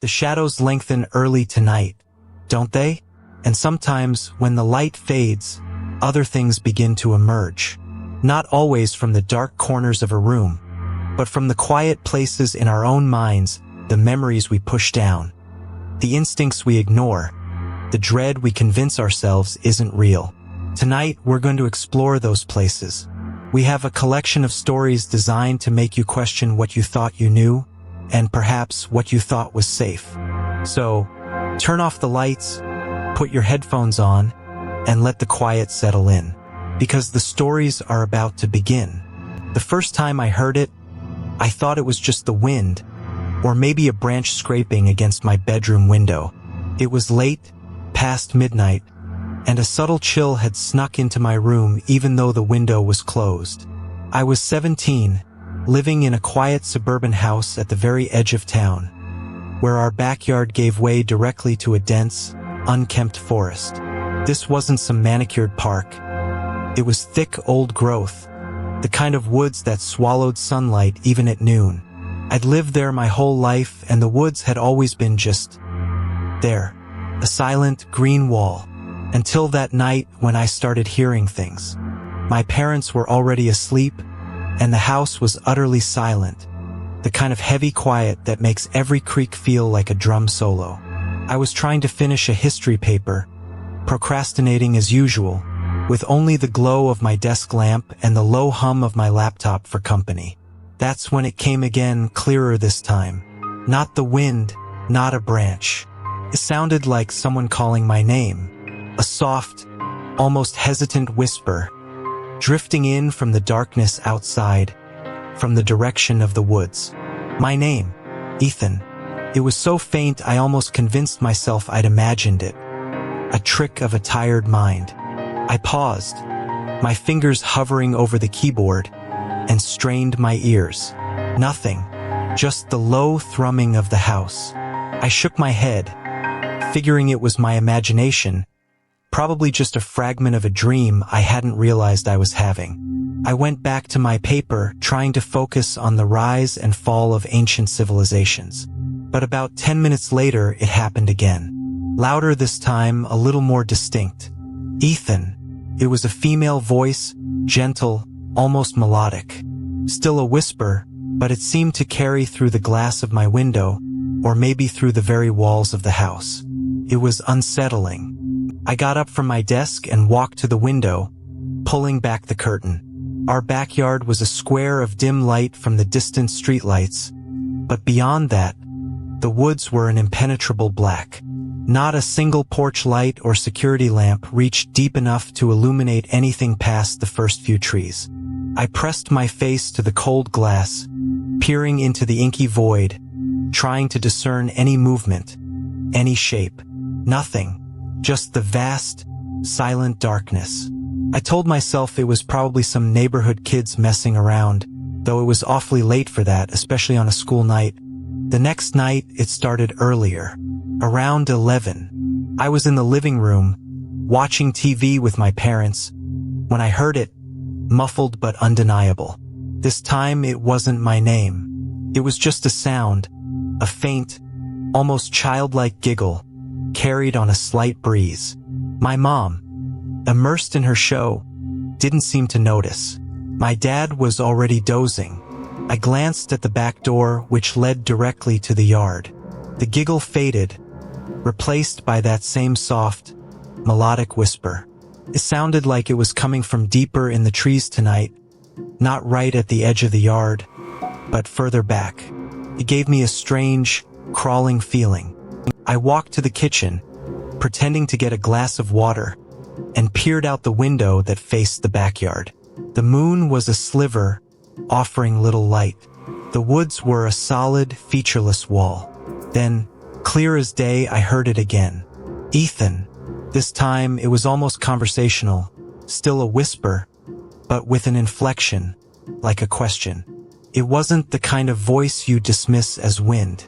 The shadows lengthen early tonight, don't they? And sometimes, when the light fades, other things begin to emerge. Not always from the dark corners of a room, but from the quiet places in our own minds, the memories we push down, the instincts we ignore, the dread we convince ourselves isn't real. Tonight, we're going to explore those places. We have a collection of stories designed to make you question what you thought you knew, and perhaps what you thought was safe. So, turn off the lights, put your headphones on, and let the quiet settle in. Because the stories are about to begin. The first time I heard it, I thought it was just the wind, or maybe a branch scraping against my bedroom window. It was late, past midnight, and a subtle chill had snuck into my room even though the window was closed. I was 17, living in a quiet suburban house at the very edge of town, where our backyard gave way directly to a dense, unkempt forest. This wasn't some manicured park. It was thick old growth, the kind of woods that swallowed sunlight even at noon. I'd lived there my whole life, and the woods had always been just there, a silent green wall, until that night when I started hearing things. My parents were already asleep, and the house was utterly silent, the kind of heavy quiet that makes every creak feel like a drum solo. I was trying to finish a history paper, procrastinating as usual, with only the glow of my desk lamp and the low hum of my laptop for company. That's when it came again, clearer this time. Not the wind, not a branch. It sounded like someone calling my name. A soft, almost hesitant whisper, drifting in from the darkness outside, from the direction of the woods. My name, Ethan. It was so faint I almost convinced myself I'd imagined it. A trick of a tired mind. I paused, my fingers hovering over the keyboard, and strained my ears. Nothing, just the low thrumming of the house. I shook my head, figuring it was my imagination, probably just a fragment of a dream I hadn't realized I was having. I went back to my paper, trying to focus on the rise and fall of ancient civilizations. But about 10 minutes later, it happened again. Louder this time, a little more distinct. Ethan. It was a female voice, gentle, almost melodic. Still a whisper, but it seemed to carry through the glass of my window, or maybe through the very walls of the house. It was unsettling. I got up from my desk and walked to the window, pulling back the curtain. Our backyard was a square of dim light from the distant streetlights, but beyond that, the woods were an impenetrable black. Not a single porch light or security lamp reached deep enough to illuminate anything past the first few trees. I pressed my face to the cold glass, peering into the inky void, trying to discern any movement, any shape. Nothing. Just the vast, silent darkness. I told myself it was probably some neighborhood kids messing around, though it was awfully late for that, especially on a school night. The next night, it started earlier. Around 11. I was in the living room, watching TV with my parents, when I heard it, muffled but undeniable. This time, it wasn't my name. It was just a sound, a faint, almost childlike giggle, carried on a slight breeze. My mom, immersed in her show, didn't seem to notice. My dad was already dozing. I glanced at the back door, which led directly to the yard. The giggle faded, replaced by that same soft, melodic whisper. It sounded like it was coming from deeper in the trees tonight, not right at the edge of the yard, but further back. It gave me a strange, crawling feeling. I walked to the kitchen, pretending to get a glass of water, and peered out the window that faced the backyard. The moon was a sliver, offering little light. The woods were a solid, featureless wall. Then, clear as day, I heard it again. Ethan. This time, it was almost conversational, still a whisper, but with an inflection, like a question. It wasn't the kind of voice you dismiss as wind.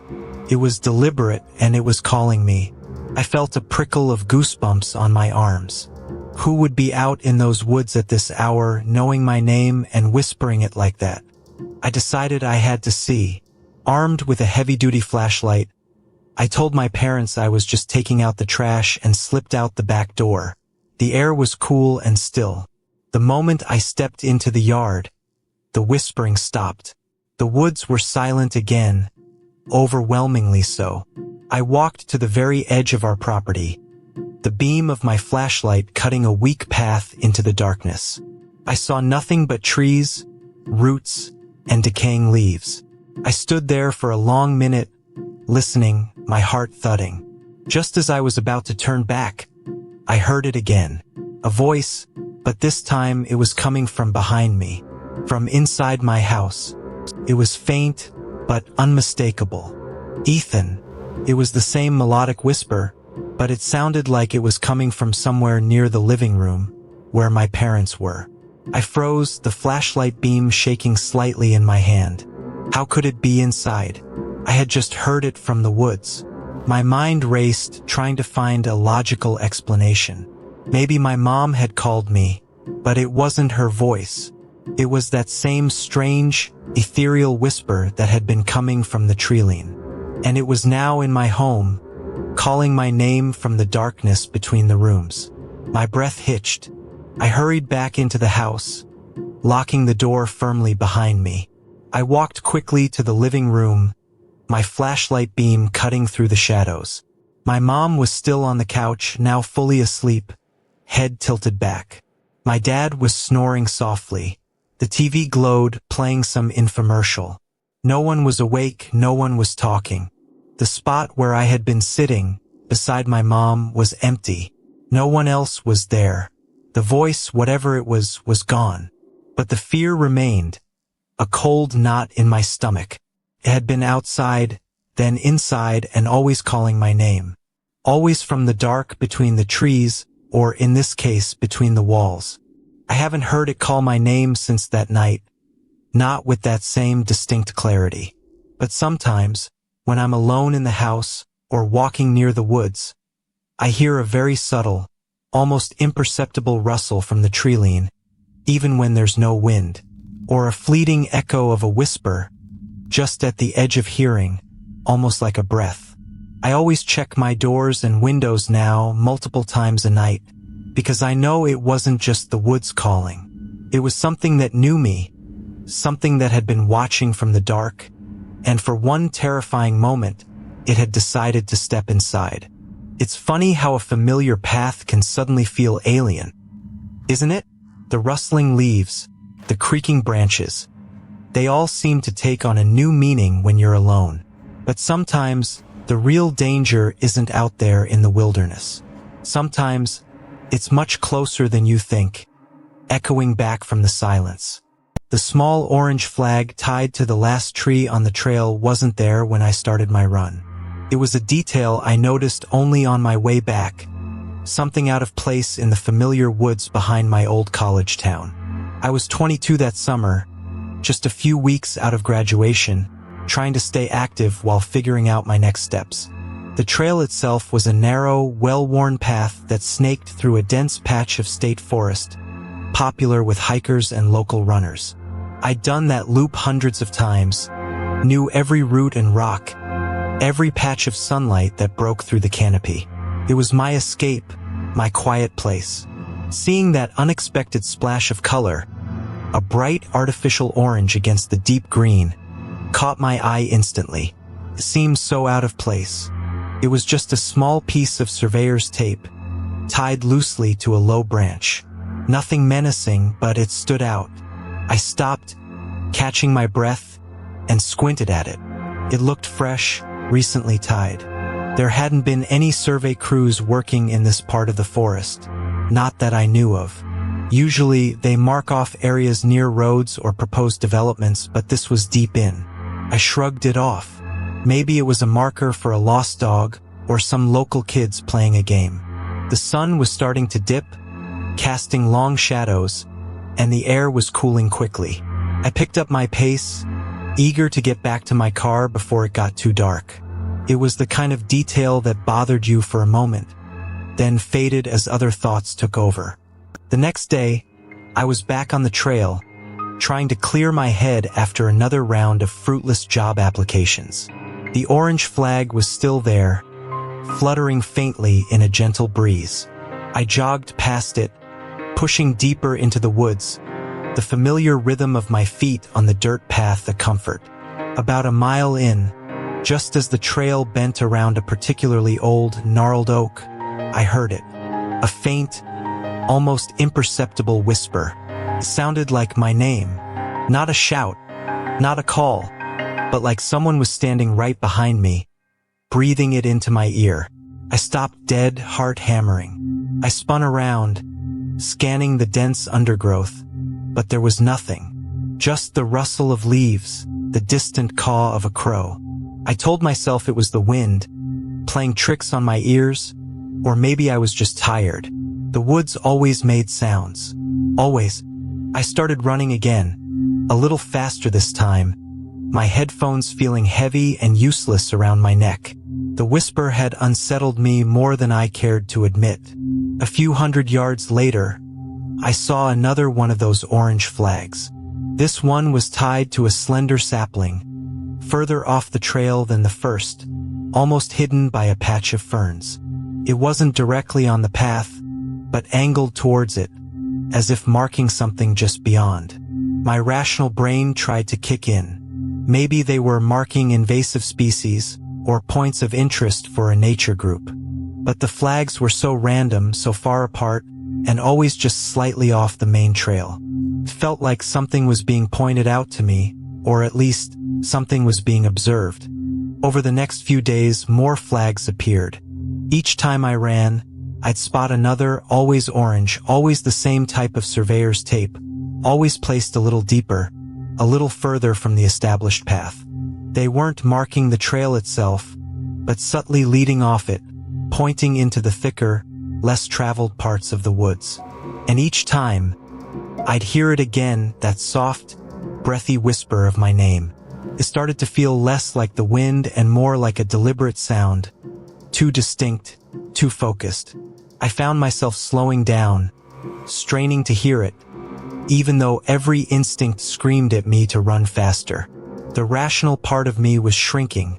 It was deliberate, and it was calling me. I felt a prickle of goosebumps on my arms. Who would be out in those woods at this hour, knowing my name and whispering it like that? I decided I had to see. Armed with a heavy-duty flashlight, I told my parents I was just taking out the trash and slipped out the back door. The air was cool and still. The moment I stepped into the yard, the whispering stopped. The woods were silent again, overwhelmingly so. I walked to the very edge of our property, the beam of my flashlight cutting a weak path into the darkness. I saw nothing but trees, roots, and decaying leaves. I stood there for a long minute, listening, my heart thudding. Just as I was about to turn back, I heard it again. A voice, but this time it was coming from behind me, from inside my house. It was faint, but unmistakable. Ethan. It was the same melodic whisper, but it sounded like it was coming from somewhere near the living room, where my parents were. I froze, the flashlight beam shaking slightly in my hand. How could it be inside? I had just heard it from the woods. My mind raced, trying to find a logical explanation. Maybe my mom had called me, but it wasn't her voice. It was that same strange, ethereal whisper that had been coming from the Treeline. And it was now in my home, calling my name from the darkness between the rooms. My breath hitched. I hurried back into the house, locking the door firmly behind me. I walked quickly to the living room, my flashlight beam cutting through the shadows. My mom was still on the couch, now fully asleep, head tilted back. My dad was snoring softly. The TV glowed, playing some infomercial. No one was awake, no one was talking. The spot where I had been sitting, beside my mom, was empty. No one else was there. The voice, whatever it was gone. But the fear remained, a cold knot in my stomach. It had been outside, then inside, and always calling my name. Always from the dark between the trees, or in this case, between the walls. I haven't heard it call my name since that night. Not with that same distinct clarity. But sometimes, when I'm alone in the house, or walking near the woods, I hear a very subtle, almost imperceptible rustle from the Treeline, even when there's no wind, or a fleeting echo of a whisper, just at the edge of hearing, almost like a breath. I always check my doors and windows now multiple times a night, because I know it wasn't just the woods calling. It was something that knew me, something that had been watching from the dark, and for one terrifying moment, it had decided to step inside. It's funny how a familiar path can suddenly feel alien, isn't it? The rustling leaves, the creaking branches, they all seem to take on a new meaning when you're alone. But sometimes, the real danger isn't out there in the wilderness. Sometimes, it's much closer than you think, echoing back from the silence. The small orange flag tied to the last tree on the trail wasn't there when I started my run. It was a detail I noticed only on my way back, something out of place in the familiar woods behind my old college town. I was 22 that summer, just a few weeks out of graduation, trying to stay active while figuring out my next steps. The trail itself was a narrow, well-worn path that snaked through a dense patch of state forest, popular with hikers and local runners. I'd done that loop hundreds of times, knew every root and rock, every patch of sunlight that broke through the canopy. It was my escape, my quiet place. Seeing that unexpected splash of color, a bright artificial orange against the deep green, caught my eye instantly. It seemed so out of place. It was just a small piece of surveyor's tape, tied loosely to a low branch. Nothing menacing, but it stood out. I stopped, catching my breath, and squinted at it. It looked fresh, recently tied. There hadn't been any survey crews working in this part of the forest, not that I knew of. Usually, they mark off areas near roads or proposed developments, but this was deep in. I shrugged it off. Maybe it was a marker for a lost dog, or some local kids playing a game. The sun was starting to dip, casting long shadows, and the air was cooling quickly. I picked up my pace, eager to get back to my car before it got too dark. It was the kind of detail that bothered you for a moment, then faded as other thoughts took over. The next day, I was back on the trail, trying to clear my head after another round of fruitless job applications. The orange flag was still there, fluttering faintly in a gentle breeze. I jogged past it, pushing deeper into the woods, the familiar rhythm of my feet on the dirt path a comfort. About a mile in, just as the trail bent around a particularly old, gnarled oak, I heard it. A faint, almost imperceptible whisper. It sounded like my name. Not a shout, not a call, but like someone was standing right behind me, breathing it into my ear. I stopped dead, heart hammering. I spun around, scanning the dense undergrowth, but there was nothing. Just the rustle of leaves, the distant caw of a crow. I told myself it was the wind, playing tricks on my ears, or maybe I was just tired. The woods always made sounds. Always. I started running again, a little faster this time, my headphones feeling heavy and useless around my neck. The whisper had unsettled me more than I cared to admit. A few hundred yards later, I saw another one of those orange flags. This one was tied to a slender sapling, further off the trail than the first, almost hidden by a patch of ferns. It wasn't directly on the path, but angled towards it, as if marking something just beyond. My rational brain tried to kick in. Maybe they were marking invasive species, or points of interest for a nature group. But the flags were so random, so far apart, and always just slightly off the main trail. It felt like something was being pointed out to me, or at least, something was being observed. Over the next few days, more flags appeared. Each time I ran, I'd spot another, always orange, always the same type of surveyor's tape, always placed a little deeper, a little further from the established path. They weren't marking the trail itself, but subtly leading off it, pointing into the thicker, less traveled parts of the woods. And each time, I'd hear it again, that soft, breathy whisper of my name. It started to feel less like the wind and more like a deliberate sound, too distinct, too focused. I found myself slowing down, straining to hear it, even though every instinct screamed at me to run faster. The rational part of me was shrinking,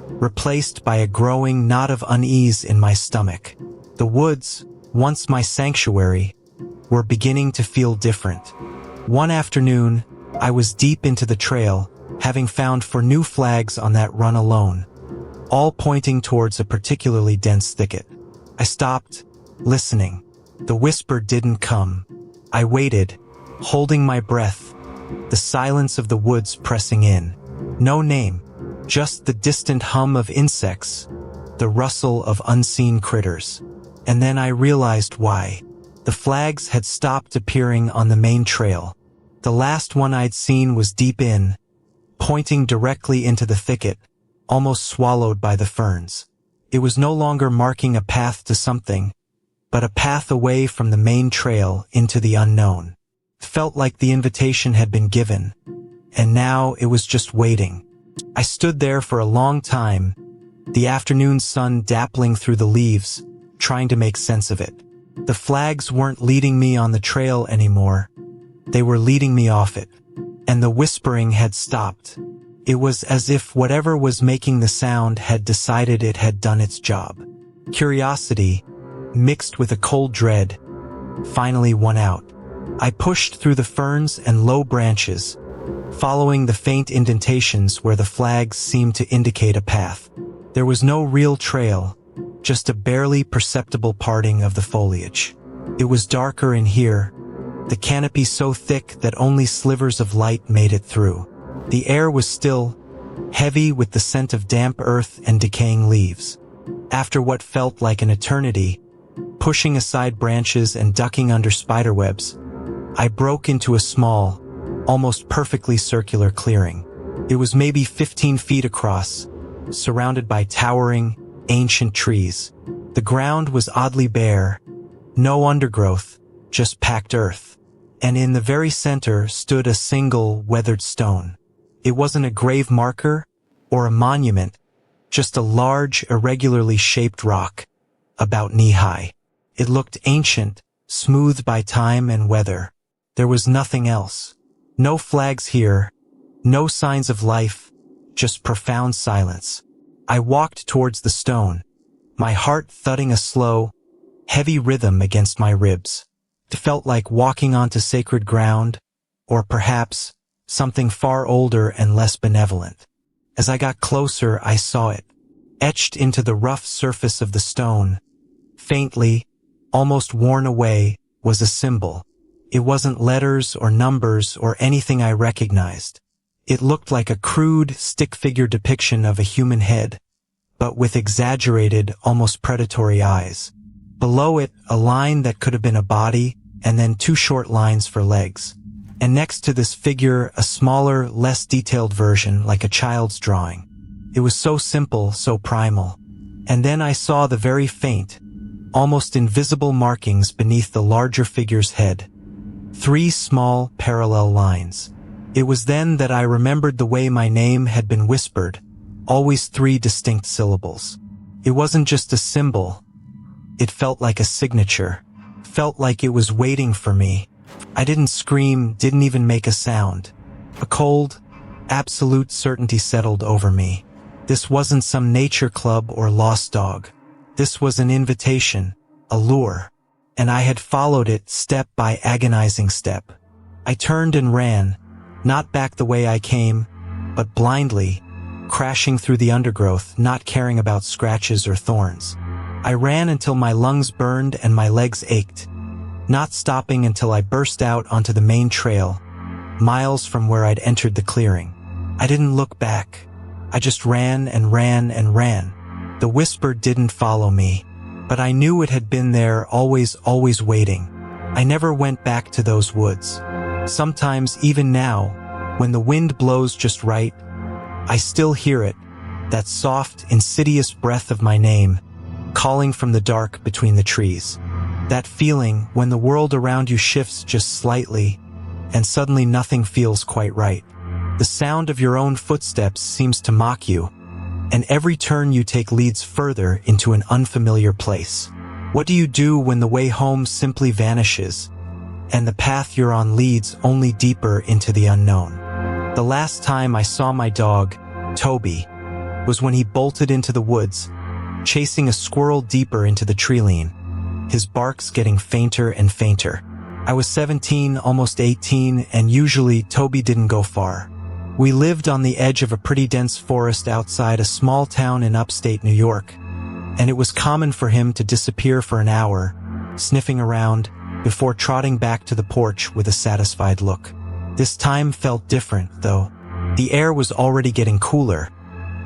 replaced by a growing knot of unease in my stomach. The woods, once my sanctuary, were beginning to feel different. One afternoon, I was deep into the trail, having found 4 new flags on that run alone, all pointing towards a particularly dense thicket. I stopped, listening. The whisper didn't come. I waited, holding my breath, the silence of the woods pressing in. No name, just the distant hum of insects, the rustle of unseen critters. And then I realized why. The flags had stopped appearing on the main trail. The last one I'd seen was deep in, pointing directly into the thicket, almost swallowed by the ferns. It was no longer marking a path to something, but a path away from the main trail into the unknown. It felt like the invitation had been given, and now it was just waiting. I stood there for a long time, the afternoon sun dappling through the leaves, trying to make sense of it. The flags weren't leading me on the trail anymore. They were leading me off it. And the whispering had stopped. It was as if whatever was making the sound had decided it had done its job. Curiosity, mixed with a cold dread, finally won out. I pushed through the ferns and low branches, following the faint indentations where the flags seemed to indicate a path. There was no real trail, just a barely perceptible parting of the foliage. It was darker in here, the canopy so thick that only slivers of light made it through. The air was still, heavy with the scent of damp earth and decaying leaves. After what felt like an eternity, pushing aside branches and ducking under spiderwebs, I broke into a small, almost perfectly circular clearing. It was maybe 15 feet across, surrounded by towering, ancient trees. The ground was oddly bare, no undergrowth, just packed earth. And in the very center stood a single, weathered stone. It wasn't a grave marker or a monument, just a large, irregularly shaped rock, about knee-high. It looked ancient, smoothed by time and weather. There was nothing else. No flags here, no signs of life, just profound silence. I walked towards the stone, my heart thudding a slow, heavy rhythm against my ribs. It felt like walking onto sacred ground, or perhaps something far older and less benevolent. As I got closer, I saw it, etched into the rough surface of the stone. Faintly, almost worn away, was a symbol. It wasn't letters or numbers or anything I recognized. It looked like a crude, stick-figure depiction of a human head, but with exaggerated, almost predatory eyes. Below it, a line that could have been a body, and then two short lines for legs. And next to this figure, a smaller, less detailed version, like a child's drawing. It was so simple, so primal. And then I saw the very faint, almost invisible markings beneath the larger figure's head. 3 small, parallel lines. It was then that I remembered the way my name had been whispered, always 3 distinct syllables. It wasn't just a symbol. It felt like a signature. Felt like it was waiting for me. I didn't scream, didn't even make a sound. A cold, absolute certainty settled over me. This wasn't some nature club or lost dog. This was an invitation, a lure. And I had followed it step by agonizing step. I turned and ran, not back the way I came, but blindly, crashing through the undergrowth, not caring about scratches or thorns. I ran until my lungs burned and my legs ached, not stopping until I burst out onto the main trail, miles from where I'd entered the clearing. I didn't look back. I just ran and ran and ran. The whisper didn't follow me, but I knew it had been there, always waiting. I never went back to those woods. Sometimes, even now, when the wind blows just right, I still hear it, that soft, insidious breath of my name, calling from the dark between the trees. That feeling when the world around you shifts just slightly, and suddenly nothing feels quite right. The sound of your own footsteps seems to mock you, and every turn you take leads further into an unfamiliar place. What do you do when the way home simply vanishes, and the path you're on leads only deeper into the unknown? The last time I saw my dog, Toby, was when he bolted into the woods, chasing a squirrel deeper into the treeline, his barks getting fainter and fainter. I was 17, almost 18, and usually Toby didn't go far. We lived on the edge of a pretty dense forest outside a small town in upstate New York, and it was common for him to disappear for an hour, sniffing around, before trotting back to the porch with a satisfied look. This time felt different, though. The air was already getting cooler,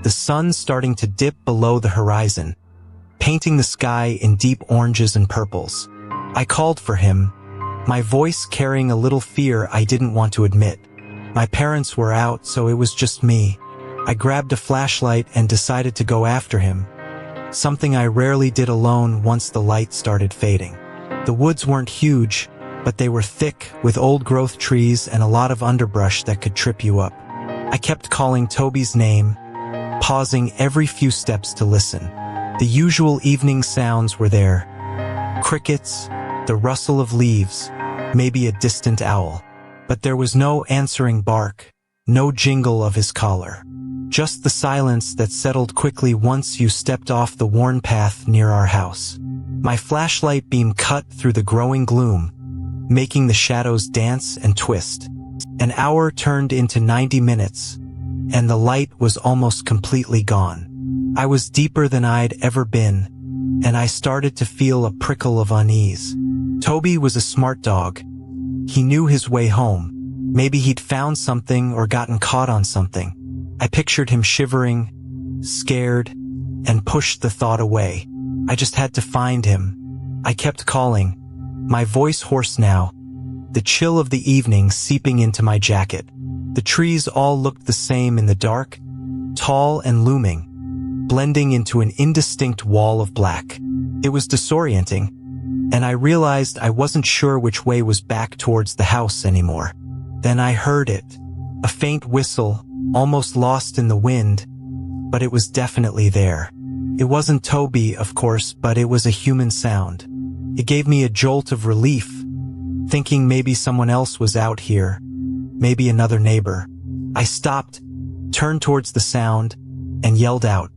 the sun starting to dip below the horizon, painting the sky in deep oranges and purples. I called for him, my voice carrying a little fear I didn't want to admit. My parents were out, so it was just me. I grabbed a flashlight and decided to go after him, something I rarely did alone once the light started fading. The woods weren't huge, but they were thick, with old-growth trees and a lot of underbrush that could trip you up. I kept calling Toby's name, pausing every few steps to listen. The usual evening sounds were there. Crickets, the rustle of leaves, maybe a distant owl. But there was no answering bark, no jingle of his collar. Just the silence that settled quickly once you stepped off the worn path near our house. My flashlight beam cut through the growing gloom, making the shadows dance and twist. An hour turned into 90 minutes, and the light was almost completely gone. I was deeper than I'd ever been, and I started to feel a prickle of unease. Toby was a smart dog. He knew his way home. Maybe he'd found something or gotten caught on something. I pictured him shivering, scared, and pushed the thought away. I just had to find him. I kept calling, my voice hoarse now, the chill of the evening seeping into my jacket. The trees all looked the same in the dark, tall and looming, blending into an indistinct wall of black. It was disorienting, and I realized I wasn't sure which way was back towards the house anymore. Then I heard it, a faint whistle, almost lost in the wind, but it was definitely there. It wasn't Toby, of course, but it was a human sound. It gave me a jolt of relief, thinking maybe someone else was out here, maybe another neighbor. I stopped, turned towards the sound, and yelled out,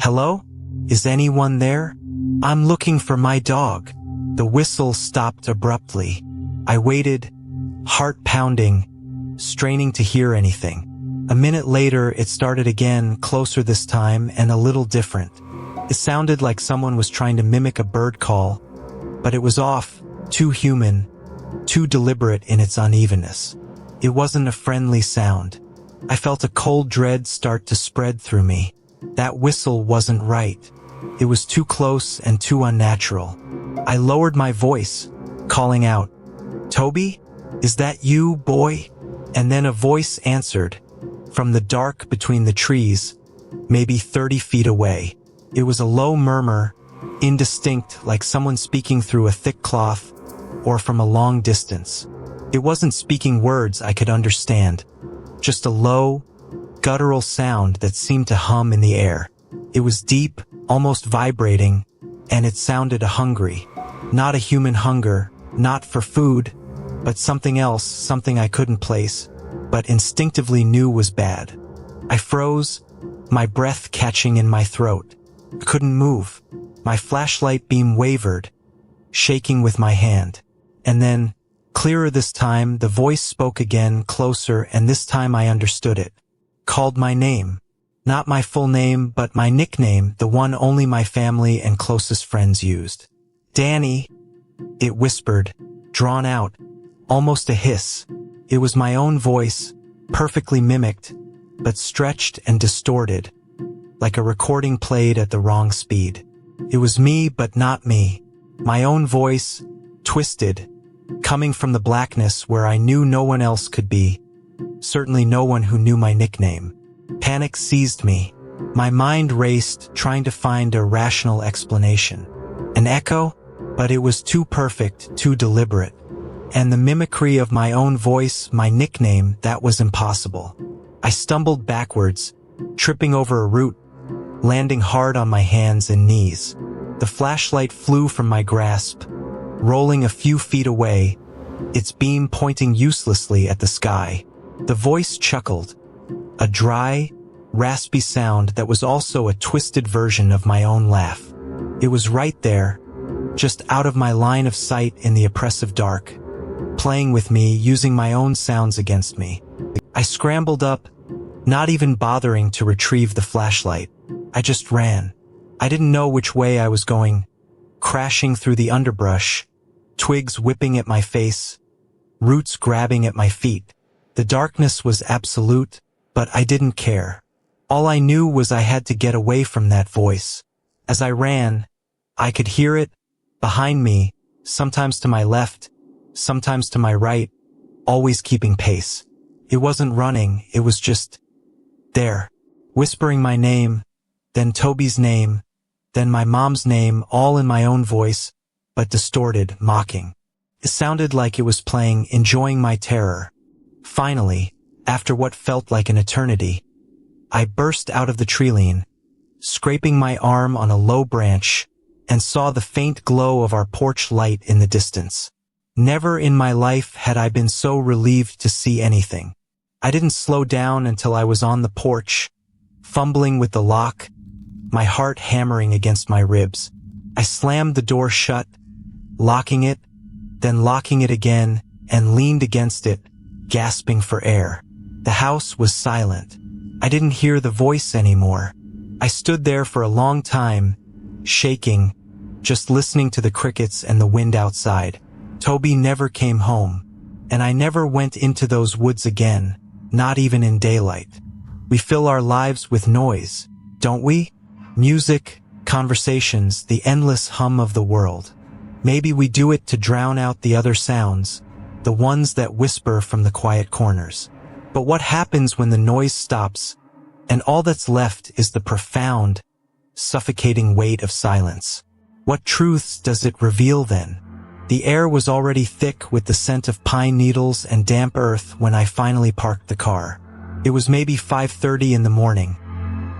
"Hello? Is anyone there? I'm looking for my dog." The whistle stopped abruptly. I waited, heart pounding, straining to hear anything. A minute later, it started again, closer this time and a little different. It sounded like someone was trying to mimic a bird call, but it was off, too human, too deliberate in its unevenness. It wasn't a friendly sound. I felt a cold dread start to spread through me. That whistle wasn't right. It was too close and too unnatural. I lowered my voice, calling out, "Toby? Is that you, boy?" And then a voice answered, from the dark between the trees, maybe 30 feet away. It was a low murmur, indistinct, like someone speaking through a thick cloth, or from a long distance. It wasn't speaking words I could understand, just a low, guttural sound that seemed to hum in the air. It was deep, almost vibrating, and it sounded hungry. Not a human hunger, not for food, but something else, something I couldn't place, but instinctively knew was bad. I froze, my breath catching in my throat. I couldn't move. My flashlight beam wavered, shaking with my hand. And then, clearer this time, the voice spoke again, closer, and this time I understood it. Called my name. Not my full name, but my nickname, the one only my family and closest friends used. "Danny," it whispered, drawn out, almost a hiss. It was my own voice, perfectly mimicked, but stretched and distorted, like a recording played at the wrong speed. It was me, but not me. My own voice, twisted, coming from the blackness where I knew no one else could be, certainly no one who knew my nickname. Panic seized me. My mind raced, trying to find a rational explanation. An echo? But it was too perfect, too deliberate. And the mimicry of my own voice, my nickname, that was impossible. I stumbled backwards, tripping over a root, landing hard on my hands and knees. The flashlight flew from my grasp, rolling a few feet away, its beam pointing uselessly at the sky. The voice chuckled, a dry, raspy sound that was also a twisted version of my own laugh. It was right there, just out of my line of sight in the oppressive dark, playing with me, using my own sounds against me. I scrambled up, not even bothering to retrieve the flashlight. I just ran. I didn't know which way I was going, crashing through the underbrush, twigs whipping at my face, roots grabbing at my feet. The darkness was absolute, but I didn't care. All I knew was I had to get away from that voice. As I ran, I could hear it, behind me, sometimes to my left, sometimes to my right, always keeping pace. It wasn't running, it was just there, whispering my name, then Toby's name, then my mom's name, all in my own voice, but distorted, mocking. It sounded like it was playing, enjoying my terror. Finally, after what felt like an eternity, I burst out of the Treeline, scraping my arm on a low branch, and saw the faint glow of our porch light in the distance. Never in my life had I been so relieved to see anything. I didn't slow down until I was on the porch, fumbling with the lock, my heart hammering against my ribs. I slammed the door shut, locking it, then locking it again, and leaned against it, gasping for air. The house was silent. I didn't hear the voice anymore. I stood there for a long time, shaking, just listening to the crickets and the wind outside. Toby never came home, and I never went into those woods again, not even in daylight. We fill our lives with noise, don't we? Music, conversations, the endless hum of the world. Maybe we do it to drown out the other sounds, the ones that whisper from the quiet corners. But what happens when the noise stops, and all that's left is the profound, suffocating weight of silence? What truths does it reveal then? The air was already thick with the scent of pine needles and damp earth when I finally parked the car. It was maybe 5:30 in the morning.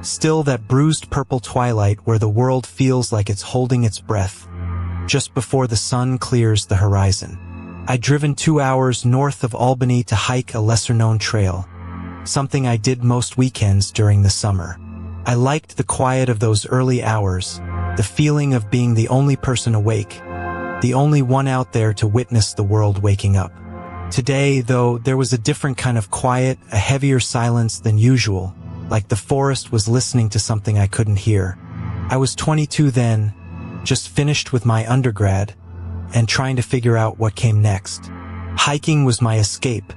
Still that bruised purple twilight where the world feels like it's holding its breath, just before the sun clears the horizon. I'd driven 2 hours north of Albany to hike a lesser-known trail, something I did most weekends during the summer. I liked the quiet of those early hours, the feeling of being the only person awake, the only one out there to witness the world waking up. Today, though, there was a different kind of quiet, a heavier silence than usual, like the forest was listening to something I couldn't hear. I was 22 then, just finished with my undergrad, and trying to figure out what came next. Hiking was my escape,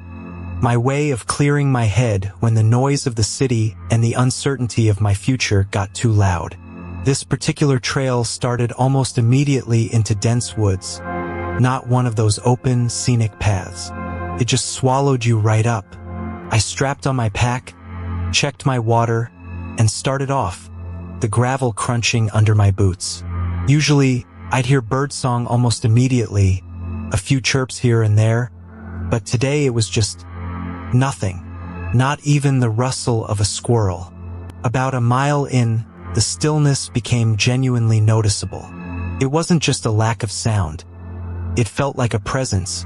my way of clearing my head when the noise of the city and the uncertainty of my future got too loud. This particular trail started almost immediately into dense woods, not one of those open, scenic paths. It just swallowed you right up. I strapped on my pack, checked my water, and started off, the gravel crunching under my boots. Usually, I'd hear birdsong almost immediately, a few chirps here and there, but today it was just nothing, not even the rustle of a squirrel. About a mile in, the stillness became genuinely noticeable. It wasn't just a lack of sound. It felt like a presence,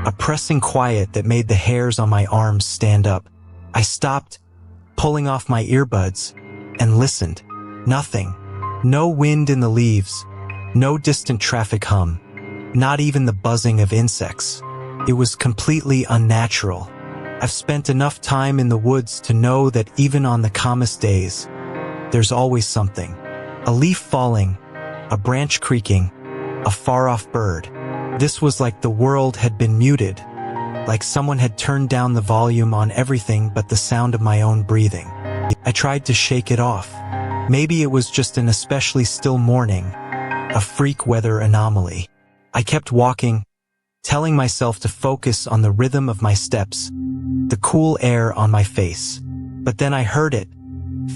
a pressing quiet that made the hairs on my arms stand up. I stopped, pulling off my earbuds, and listened. Nothing. No wind in the leaves, no distant traffic hum, not even the buzzing of insects. It was completely unnatural. I've spent enough time in the woods to know that even on the calmest days, there's always something. A leaf falling, a branch creaking, a far-off bird. This was like the world had been muted, like someone had turned down the volume on everything but the sound of my own breathing. I tried to shake it off. Maybe it was just an especially still morning, a freak weather anomaly. I kept walking, telling myself to focus on the rhythm of my steps, the cool air on my face. But then I heard it,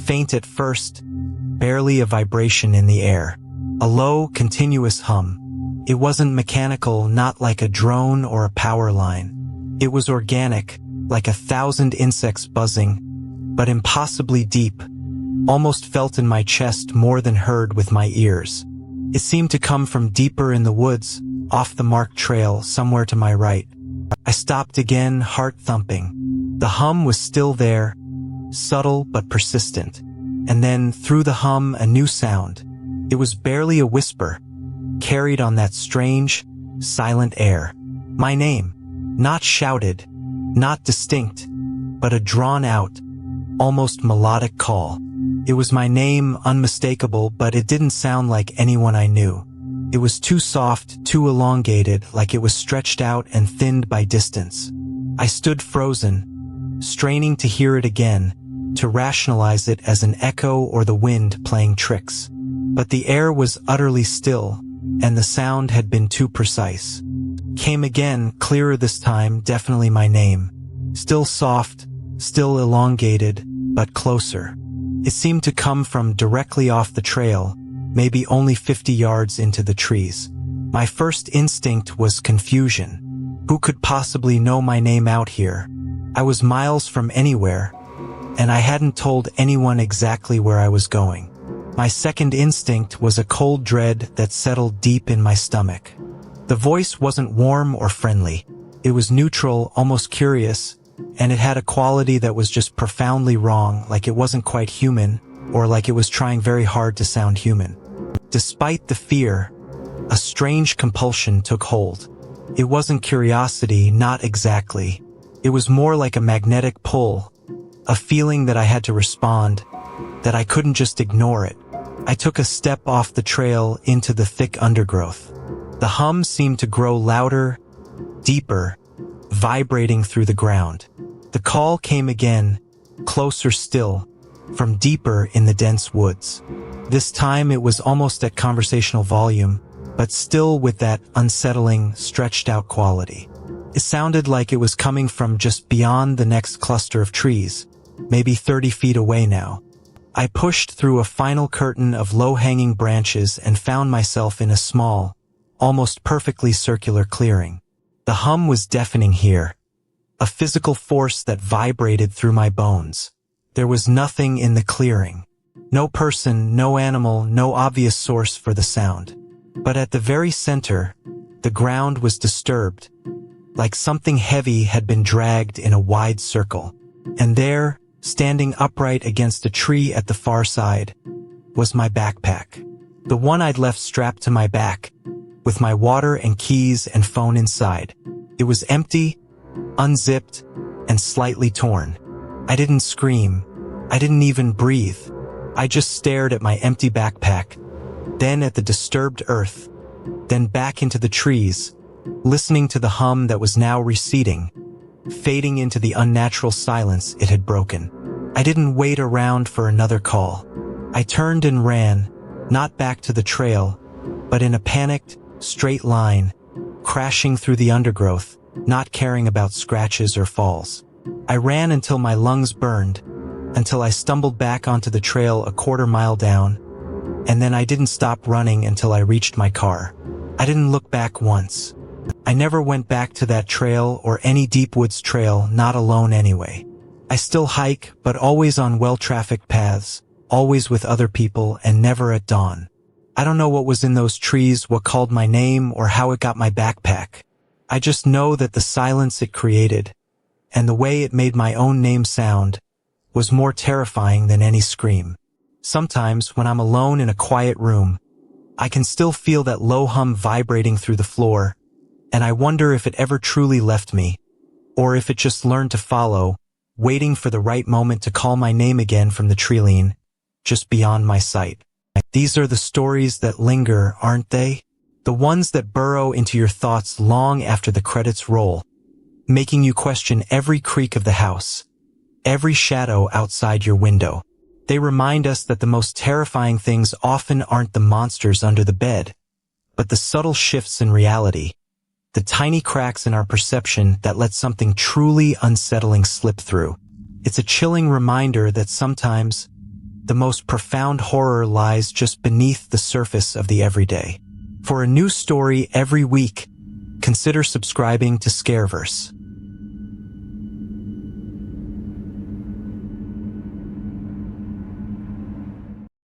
faint at first, barely a vibration in the air. A low, continuous hum. It wasn't mechanical, not like a drone or a power line. It was organic, like 1,000 insects buzzing, but impossibly deep, almost felt in my chest more than heard with my ears. It seemed to come from deeper in the woods, off the marked trail, somewhere to my right. I stopped again, heart thumping. The hum was still there, subtle but persistent. And then, through the hum, a new sound. It was barely a whisper, carried on that strange, silent air. My name. Not shouted, not distinct, but a drawn-out, almost melodic call. It was my name, unmistakable, but it didn't sound like anyone I knew. It was too soft, too elongated, like it was stretched out and thinned by distance. I stood frozen, straining to hear it again, to rationalize it as an echo or the wind playing tricks. But the air was utterly still, and the sound had been too precise. Came again, clearer this time, definitely my name. Still soft, still elongated, but closer. It seemed to come from directly off the trail, maybe only 50 yards into the trees. My first instinct was confusion. Who could possibly know my name out here? I was miles from anywhere, and I hadn't told anyone exactly where I was going. My second instinct was a cold dread that settled deep in my stomach. The voice wasn't warm or friendly. It was neutral, almost curious, and it had a quality that was just profoundly wrong, like it wasn't quite human, or like it was trying very hard to sound human. Despite the fear, a strange compulsion took hold. It wasn't curiosity, not exactly. It was more like a magnetic pull, a feeling that I had to respond, that I couldn't just ignore it. I took a step off the trail into the thick undergrowth. The hum seemed to grow louder, deeper, vibrating through the ground. The call came again, closer still, from deeper in the dense woods. This time it was almost at conversational volume, but still with that unsettling, stretched-out quality. It sounded like it was coming from just beyond the next cluster of trees, maybe 30 feet away now. I pushed through a final curtain of low-hanging branches and found myself in a small, almost perfectly circular clearing. The hum was deafening here, a physical force that vibrated through my bones. There was nothing in the clearing. No person, no animal, no obvious source for the sound. But at the very center, the ground was disturbed, like something heavy had been dragged in a wide circle. And there, standing upright against a tree at the far side, was my backpack. The one I'd left strapped to my back, with my water and keys and phone inside. It was empty, unzipped, and slightly torn. I didn't scream. I didn't even breathe. I just stared at my empty backpack, then at the disturbed earth, then back into the trees, listening to the hum that was now receding, fading into the unnatural silence it had broken. I didn't wait around for another call. I turned and ran, not back to the trail, but in a panicked, straight line, crashing through the undergrowth, not caring about scratches or falls. I ran until my lungs burned, until I stumbled back onto the trail a quarter-mile down, and then I didn't stop running until I reached my car. I didn't look back once. I never went back to that trail or any deep woods trail, not alone anyway. I still hike, but always on well-trafficked paths, always with other people, and never at dawn. I don't know what was in those trees, what called my name, or how it got my backpack. I just know that the silence it created, and the way it made my own name sound, was more terrifying than any scream. Sometimes, when I'm alone in a quiet room, I can still feel that low hum vibrating through the floor, and I wonder if it ever truly left me, or if it just learned to follow, waiting for the right moment to call my name again from the Treeline, just beyond my sight. These are the stories that linger, aren't they? The ones that burrow into your thoughts long after the credits roll, making you question every creak of the house, every shadow outside your window. They remind us that the most terrifying things often aren't the monsters under the bed, but the subtle shifts in reality, the tiny cracks in our perception that let something truly unsettling slip through. It's a chilling reminder that sometimes the most profound horror lies just beneath the surface of the everyday. For a new story every week, consider subscribing to Scareverse.